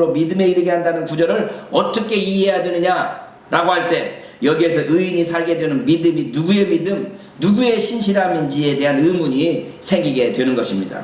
믿음에 이르게 한다는 구절을 어떻게 이해해야 되느냐라고 할 때 여기에서 의인이 살게 되는 믿음이 누구의 믿음, 누구의 신실함인지에 대한 의문이 생기게 되는 것입니다.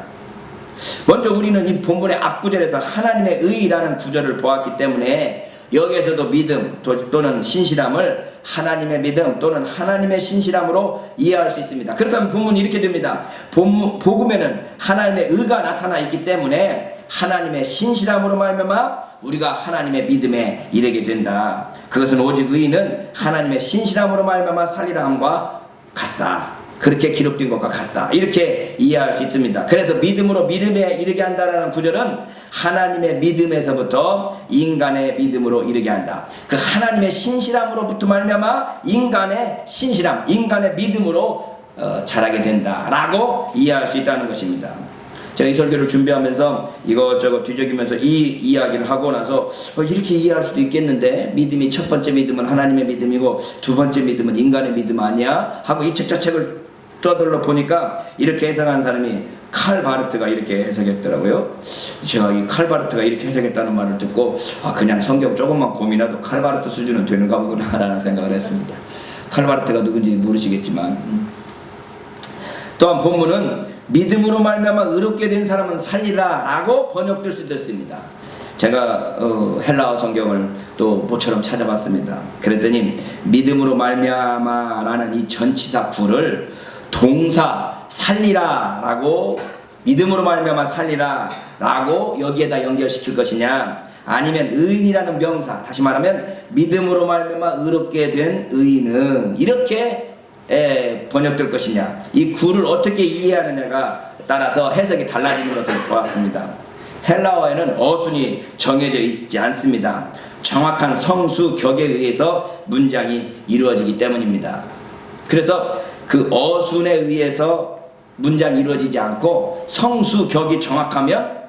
먼저 우리는 이 본문의 앞구절에서 하나님의 의라는 구절을 보았기 때문에 여기에서도 믿음 또는 신실함을 하나님의 믿음 또는 하나님의 신실함으로 이해할 수 있습니다. 그렇다면 본문이 이렇게 됩니다. 복음에는 하나님의 의가 나타나 있기 때문에 하나님의 신실함으로 말미암아 우리가 하나님의 믿음에 이르게 된다. 그것은 오직 의인은 하나님의 신실함으로 말미암아 살리라 함과 같다. 그렇게 기록된 것과 같다. 이렇게 이해할 수 있습니다. 그래서 믿음으로 믿음에 이르게 한다라는 구절은 하나님의 믿음에서부터 인간의 믿음으로 이르게 한다. 그 하나님의 신실함으로부터 말미암아 인간의 신실함, 인간의 믿음으로 자라게 된다라고 이해할 수 있다는 것입니다. 제가 이 설교를 준비하면서 이것저것 뒤적이면서 이 이야기를 하고 나서 이렇게 이해할 수도 있겠는데, 믿음이 첫 번째 믿음은 하나님의 믿음이고 두 번째 믿음은 인간의 믿음 아니야? 하고 이 책 저 책을 떠들러 보니까 이렇게 해석한 사람이 칼 바르트가 이렇게 해석했더라고요. 제가 이 칼 바르트가 이렇게 해석했다는 말을 듣고 그냥 성경 조금만 고민해도 칼 바르트 수준은 되는가 보구나 라는 생각을 했습니다. 칼 바르트가 누군지 모르시겠지만, 또한 본문은 믿음으로 말미암아 의롭게 된 사람은 살리라 라고 번역될 수도 있습니다. 제가 헬라어 성경을 또 모처럼 찾아봤습니다. 그랬더니 믿음으로 말미암아 라는 이 전치사 구를 동사 살리라 라고, 믿음으로 말미암아 살리라 라고 여기에다 연결시킬 것이냐, 아니면 의인이라는 명사, 다시 말하면 믿음으로 말미암아 의롭게 된 의인은 이렇게 번역될 것이냐, 이 구를 어떻게 이해하느냐가 따라서 해석이 달라지는 것을 보았습니다. 헬라어에는 어순이 정해져 있지 않습니다. 정확한 성수 격에 의해서 문장이 이루어지기 때문입니다. 그래서 그 어순에 의해서 문장이 이루어지지 않고 성수 격이 정확하면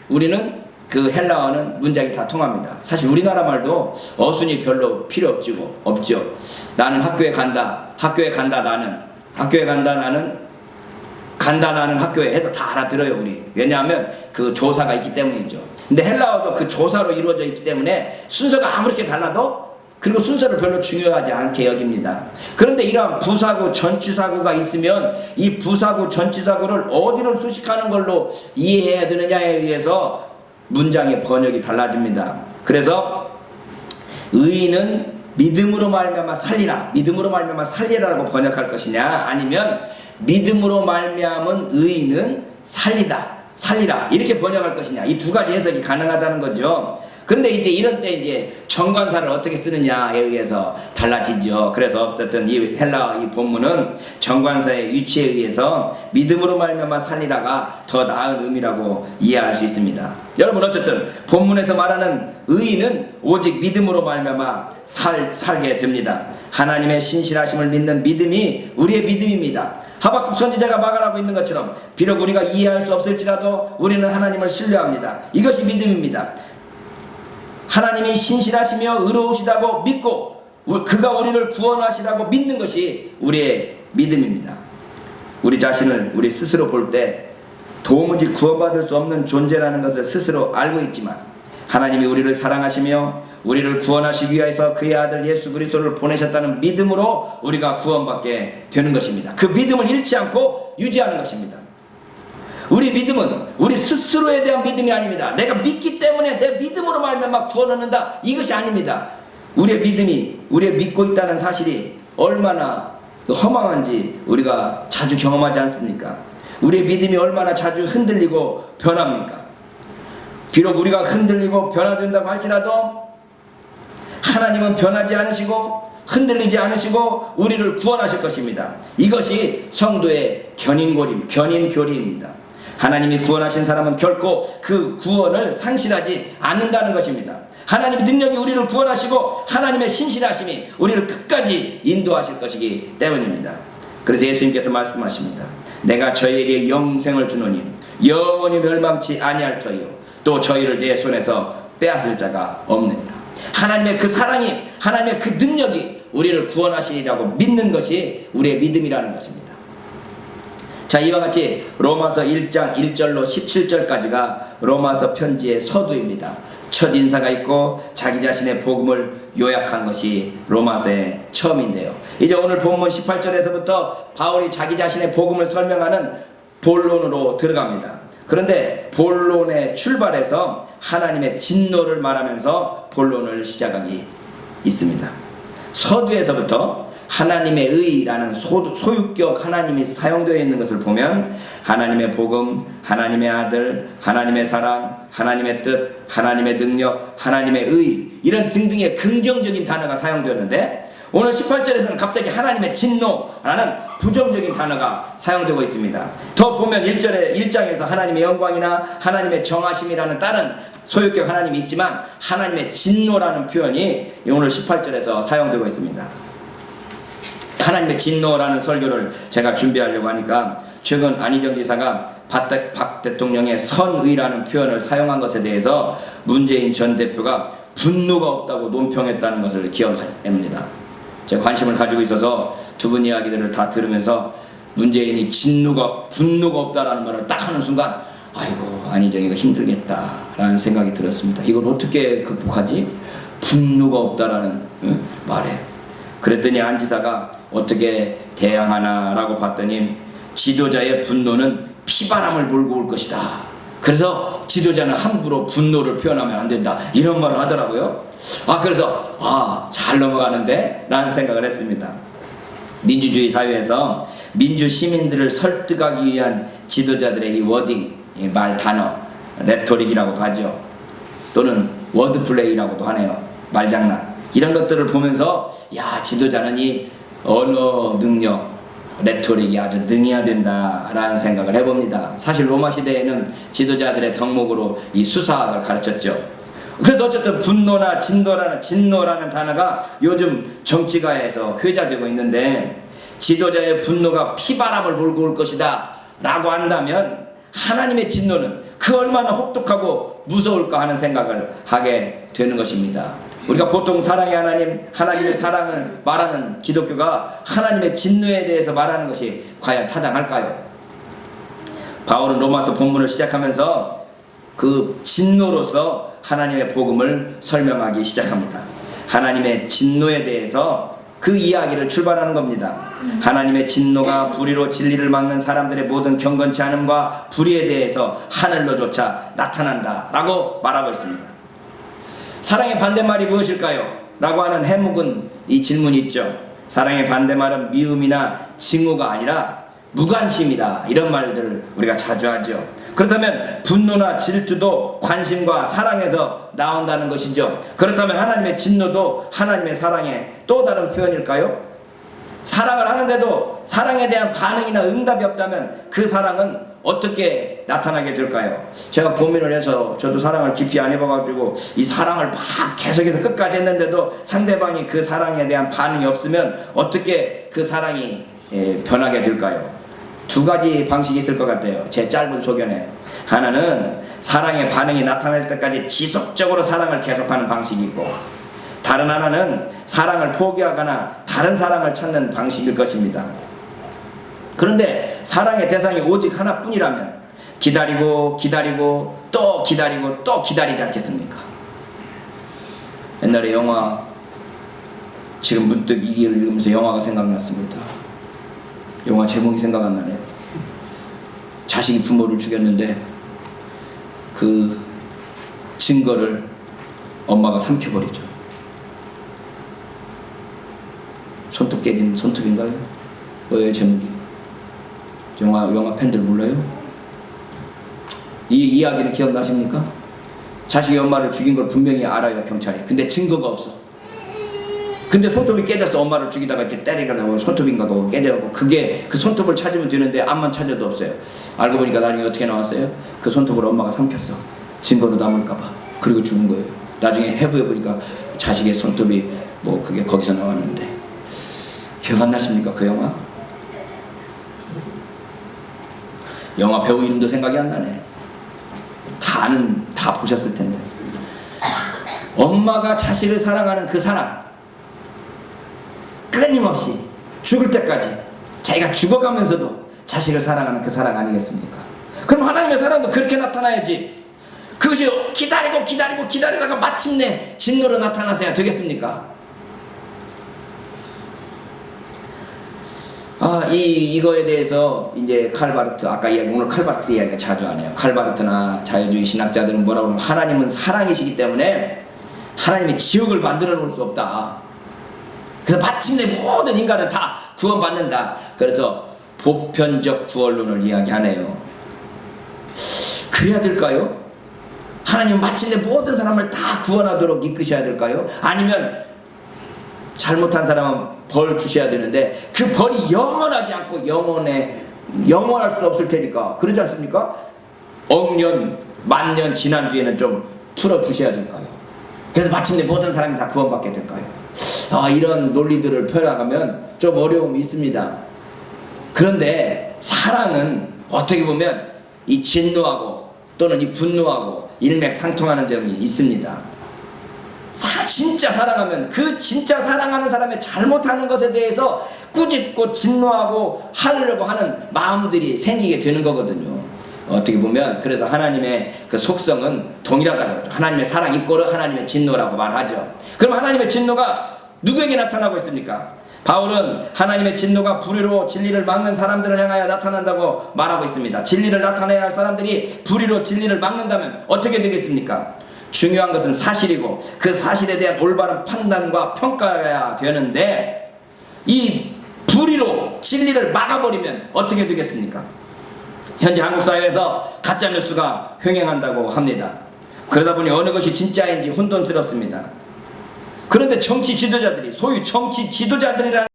우리는 그 헬라어는 문장이 다 통합니다. 사실 우리나라 말도 어순이 별로 필요 없죠. 나는 학교에 간다. 학교에 간다 나는. 학교에 간다 나는. 간다 나는 학교에 해도 다 알아들어요 우리. 왜냐하면 그 조사가 있기 때문이죠. 근데 헬라어도 그 조사로 이루어져 있기 때문에 순서가 아무렇게 달라도, 그리고 순서를 별로 중요하지 않게 여깁니다. 그런데 이러한 부사구 전치사구가 있으면 이 부사구 전치사구를 어디를 수식하는 걸로 이해해야 되느냐에 의해서 문장의 번역이 달라집니다. 그래서 의인은 믿음으로 말미암아 살리라, 믿음으로 말미암아 살리라라고 번역할 것이냐, 아니면 믿음으로 말미암은 의인은 살리라 이렇게 번역할 것이냐, 이 두 가지 해석이 가능하다는 거죠. 근데 이제 이런 때 이제 정관사를 어떻게 쓰느냐에 의해서 달라지죠. 그래서 어쨌든 이 헬라어 이 본문은 정관사의 위치에 의해서 믿음으로 말미암아 살리라가 더 나은 의미라고 이해할 수 있습니다. 여러분, 어쨌든 본문에서 말하는 의인은 오직 믿음으로 말미암아 살게 됩니다. 하나님의 신실하심을 믿는 믿음이 우리의 믿음입니다. 하박국 선지자가 말하고 있는 것처럼 비록 우리가 이해할 수 없을지라도 우리는 하나님을 신뢰합니다. 이것이 믿음입니다. 하나님이 신실하시며 의로우시다고 믿고 그가 우리를 구원하시라고 믿는 것이 우리의 믿음입니다. 우리 자신을 우리 스스로 볼 때 도무지 구원받을 수 없는 존재라는 것을 스스로 알고 있지만, 하나님이 우리를 사랑하시며 우리를 구원하시기 위해서 그의 아들 예수 그리스도를 보내셨다는 믿음으로 우리가 구원받게 되는 것입니다. 그 믿음을 잃지 않고 유지하는 것입니다. 우리 믿음은 우리 스스로에 대한 믿음이 아닙니다. 내가 믿기 때문에 내 믿음으로 말미암아 구원을 얻는다, 이것이 아닙니다. 우리의 믿음이, 우리의 믿고 있다는 사실이 얼마나 허망한지 우리가 자주 경험하지 않습니까? 우리의 믿음이 얼마나 자주 흔들리고 변합니까? 비록 우리가 흔들리고 변화된다고 할지라도 하나님은 변하지 않으시고 흔들리지 않으시고 우리를 구원하실 것입니다. 이것이 성도의 견인교리입니다. 하나님이 구원하신 사람은 결코 그 구원을 상실하지 않는다는 것입니다. 하나님의 능력이 우리를 구원하시고 하나님의 신실하심이 우리를 끝까지 인도하실 것이기 때문입니다. 그래서 예수님께서 말씀하십니다. 내가 저희에게 영생을 주노니 영원히 멸망치 아니할 터이요 또 저희를 내 손에서 빼앗을 자가 없느니라. 하나님의 그 사랑이, 하나님의 그 능력이 우리를 구원하시리라고 믿는 것이 우리의 믿음이라는 것입니다. 자, 이와 같이 로마서 1장 1절로 17절까지가 로마서 편지의 서두입니다. 첫 인사가 있고 자기 자신의 복음을 요약한 것이 로마서의 처음인데요. 이제 오늘 본문 18절에서부터 바울이 자기 자신의 복음을 설명하는 본론으로 들어갑니다. 그런데 본론의 출발에서 하나님의 진노를 말하면서 본론을 시작하기 있습니다. 서두에서부터 하나님의 의라는 소유격 하나님이 사용되어 있는 것을 보면 하나님의 복음, 하나님의 아들, 하나님의 사랑, 하나님의 뜻, 하나님의 능력, 하나님의 의 이런 등등의 긍정적인 단어가 사용되었는데 오늘 18절에서는 갑자기 하나님의 진노라는 부정적인 단어가 사용되고 있습니다. 더 보면 1장에서 하나님의 영광이나 하나님의 정하심이라는 다른 소유격 하나님이 있지만 하나님의 진노라는 표현이 오늘 18절에서 사용되고 있습니다. 하나님의 진노라는 설교를 제가 준비하려고 하니까 최근 안희정 지사가 박 대통령의 선의라는 표현을 사용한 것에 대해서 문재인 전 대표가 분노가 없다고 논평했다는 것을 기억합니다. 제가 관심을 가지고 있어서 두 분 이야기들을 다 들으면서 문재인이 분노가 없다라는 말을 딱 하는 순간 아이고 안희정이가 힘들겠다라는 생각이 들었습니다. 이걸 어떻게 극복하지? 분노가 없다라는 말에 그랬더니 안 지사가 어떻게 대항하나라고 봤더니 지도자의 분노는 피바람을 몰고 올 것이다. 그래서 지도자는 함부로 분노를 표현하면 안 된다. 이런 말을 하더라고요. 그래서 잘 넘어가는데 라는 생각을 했습니다. 민주주의 사회에서 민주 시민들을 설득하기 위한 지도자들의 이 워딩, 이 말 단어, 레토릭이라고도 하죠. 또는 워드플레이라고도 하네요. 말장난. 이런 것들을 보면서 지도자는 이 언어 능력, 레토릭이 아주 능해야 된다라는 생각을 해봅니다. 사실 로마 시대에는 지도자들의 덕목으로 이 수사학을 가르쳤죠. 그래서 어쨌든 분노나 진노라는 단어가 요즘 정치가에서 회자되고 있는데 지도자의 분노가 피바람을 몰고 올 것이다 라고 한다면 하나님의 진노는 그 얼마나 혹독하고 무서울까 하는 생각을 하게 되는 것입니다. 우리가 보통 사랑의 하나님의 사랑을 말하는 기독교가 하나님의 진노에 대해서 말하는 것이 과연 타당할까요? 바울은 로마서 본문을 시작하면서 그 진노로서 하나님의 복음을 설명하기 시작합니다. 하나님의 진노에 대해서 그 이야기를 출발하는 겁니다. 하나님의 진노가 불의로 진리를 막는 사람들의 모든 경건치 않음과 불의에 대해서 하늘로조차 나타난다 라고 말하고 있습니다. 사랑의 반대말이 무엇일까요? 라고 하는 해묵은 이 질문이 있죠. 사랑의 반대말은 미움이나 징후가 아니라 무관심이다. 이런 말들을 우리가 자주 하죠. 그렇다면 분노나 질투도 관심과 사랑에서 나온다는 것이죠. 그렇다면 하나님의 진노도 하나님의 사랑의 또 다른 표현일까요? 사랑을 하는데도 사랑에 대한 반응이나 응답이 없다면 그 사랑은 어떻게 나타나게 될까요? 제가 고민을 해서 저도 사랑을 깊이 안 해봐가지고 이 사랑을 막 계속해서 끝까지 했는데도 상대방이 그 사랑에 대한 반응이 없으면 어떻게 그 사랑이 변하게 될까요? 두 가지 방식이 있을 것 같아요. 제 짧은 소견에 하나는 사랑의 반응이 나타날 때까지 지속적으로 사랑을 계속하는 방식이 있고 다른 하나는 사랑을 포기하거나 다른 사랑을 찾는 방식일 것입니다. 그런데 사랑의 대상이 오직 하나뿐이라면 기다리고 또 기다리고 또 기다리지 않겠습니까? 옛날에 영화 지금 문득 이 길을 읽으면서 영화가 생각났습니다. 영화 제목이 생각 안 나네요. 자식이 부모를 죽였는데 그 증거를 엄마가 삼켜버리죠. 손톱 깨진 손톱인가요? 뭐예요 제목이? 영화 팬들 몰라요? 이 이야기는 기억나십니까? 자식이 엄마를 죽인 걸 분명히 알아요 경찰이. 근데 증거가 없어. 근데 손톱이 깨졌어. 엄마를 죽이다가 이렇게 때리려고 손톱인가 뭐 깨져갖고 그 손톱을 찾으면 되는데 암만 찾아도 없어요. 알고 보니까 나중에 어떻게 나왔어요? 그 손톱을 엄마가 삼켰어. 증거로 남을까봐. 그리고 죽은 거예요. 나중에 해부해보니까 자식의 손톱이 뭐 그게 거기서 나왔는데. 기억 안 나십니까 그 영화? 영화 배우 이름도 생각이 안 나네. 다 보셨을 텐데. 엄마가 자식을 사랑하는 그 사랑, 끊임없이 죽을 때까지 자기가 죽어가면서도 자식을 사랑하는 그 사랑 아니겠습니까? 그럼 하나님의 사랑도 그렇게 나타나야지. 그것이 기다리다가 마침내 진노로 나타나서야 되겠습니까? 이거에 대해서 이제 칼바르트, 아까 오늘 칼바르트 이야기가 자주 하네요. 칼바르트나 자유주의 신학자들은 뭐라고 하면 하나님은 사랑이시기 때문에 하나님이 지옥을 만들어 놓을 수 없다. 그래서 마침내 모든 인간은 다 구원받는다. 그래서 보편적 구원론을 이야기하네요. 그래야 될까요? 하나님은 마침내 모든 사람을 다 구원하도록 이끄셔야 될까요? 아니면 잘못한 사람은 벌 주셔야 되는데 그 벌이 영원하지 않고 영원할 수 없을 테니까 그러지 않습니까? 억년, 만년 지난 뒤에는 좀 풀어주셔야 될까요? 그래서 마침내 모든 사람이 다 구원받게 될까요? 이런 논리들을 펴나가면 좀 어려움이 있습니다. 그런데 사랑은 어떻게 보면 이 진노하고 또는 이 분노하고 일맥상통하는 점이 있습니다. 진짜 사랑하면 그 진짜 사랑하는 사람의 잘못하는 것에 대해서 꾸짖고 진노하고 하려고 하는 마음들이 생기게 되는 거거든요. 어떻게 보면 그래서 하나님의 그 속성은 동일하다고 그러죠. 하나님의 사랑 이꼬르 하나님의 진노라고 말하죠. 그럼 하나님의 진노가 누구에게 나타나고 있습니까? 바울은 하나님의 진노가 불의로 진리를 막는 사람들을 향하여 나타난다고 말하고 있습니다. 진리를 나타내야 할 사람들이 불의로 진리를 막는다면 어떻게 되겠습니까? 중요한 것은 사실이고 그 사실에 대한 올바른 판단과 평가해야 되는데 이 불의로 진리를 막아버리면 어떻게 되겠습니까? 현재 한국 사회에서 가짜뉴스가 횡행한다고 합니다. 그러다 보니 어느 것이 진짜인지 혼돈스럽습니다. 그런데 정치 지도자들이 소위 정치 지도자들이라는